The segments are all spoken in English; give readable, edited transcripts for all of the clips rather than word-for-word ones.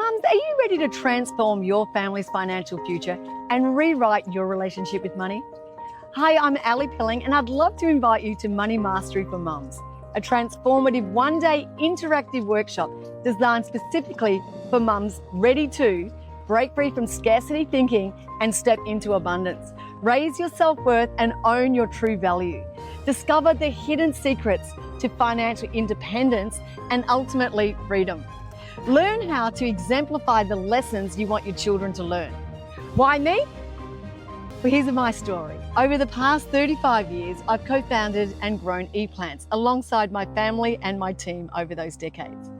Mums, are you ready to transform your family's financial future and rewrite your relationship with money? Hi, I'm Ali Pilling, and I'd love to invite you to Money Mastery for Mums, a transformative one-day interactive workshop designed specifically for mums ready to break free from scarcity thinking and step into abundance. Raise your self-worth and own your true value. Discover the hidden secrets to financial independence and ultimately freedom. Learn how to exemplify the lessons you want your children to learn. Why me? Well, here's my story. Over the past 35 years, I've co-founded and grown ePlants alongside my family and my team over those decades,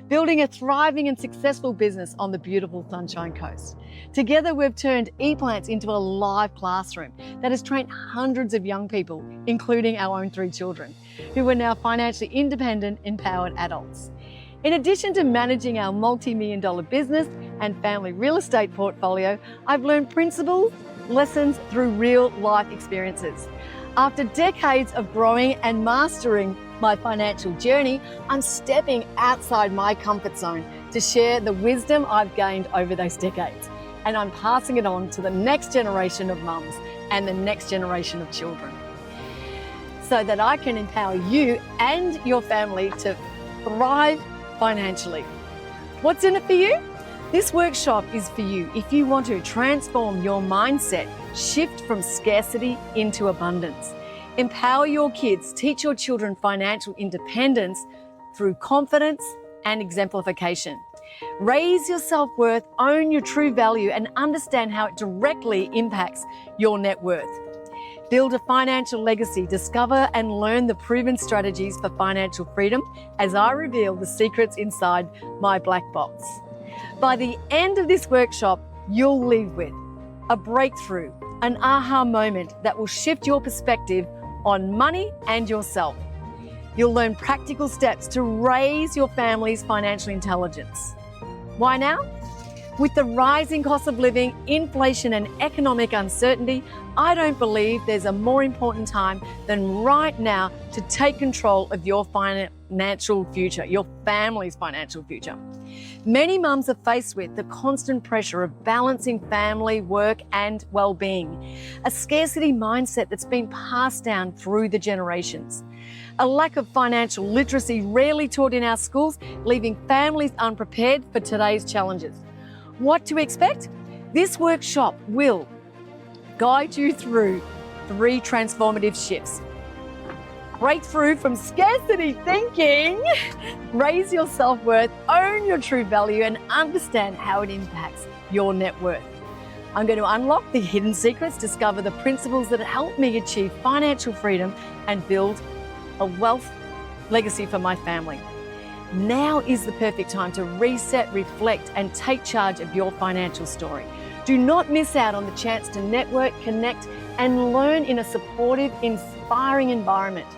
building a thriving and successful business on the beautiful Sunshine Coast. Together, we've turned ePlants into a live classroom that has trained hundreds of young people, including our own 3 children, who are now financially independent, empowered adults. In addition to managing our multi-million-dollar business and family real estate portfolio, I've learned principles, lessons through real life experiences. After decades of growing and mastering my financial journey, I'm stepping outside my comfort zone to share the wisdom I've gained over those decades. And I'm passing it on to the next generation of mums and the next generation of children, so that I can empower you and your family to thrive financially. What's in it for you? This workshop is for you if you want to transform your mindset, shift from scarcity into abundance, empower your kids, teach your children financial independence through confidence and exemplification. Raise your self-worth, own your true value, and understand how it directly impacts your net worth. Build a financial legacy, discover and learn the proven strategies for financial freedom as I reveal the secrets inside my black box. By the end of this workshop, you'll leave with a breakthrough, an aha moment that will shift your perspective on money and yourself. You'll learn practical steps to raise your family's financial intelligence. Why now? With the rising cost of living, inflation, and economic uncertainty, I don't believe there's a more important time than right now to take control of your financial future, your family's financial future. Many mums are faced with the constant pressure of balancing family, work, and well-being, a scarcity mindset that's been passed down through the generations. A lack of financial literacy rarely taught in our schools, leaving families unprepared for today's challenges. What to expect? This workshop will guide you through 3 transformative shifts. Breakthrough from scarcity thinking, raise your self-worth, own your true value, and understand how it impacts your net worth. I'm going to unlock the hidden secrets, discover the principles that help me achieve financial freedom, and build a wealth legacy for my family. Now is the perfect time to reset, reflect, and take charge of your financial story. Do not miss out on the chance to network, connect, and learn in a supportive, inspiring environment.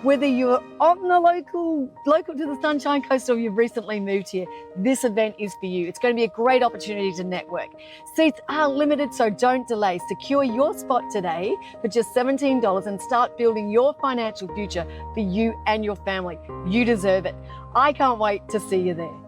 Whether you're on the local to the Sunshine Coast or you've recently moved here, this event is for you. It's going to be a great opportunity to network. Seats are limited, so don't delay. Secure your spot today for just $17 and start building your financial future for you and your family. You deserve it. I can't wait to see you there.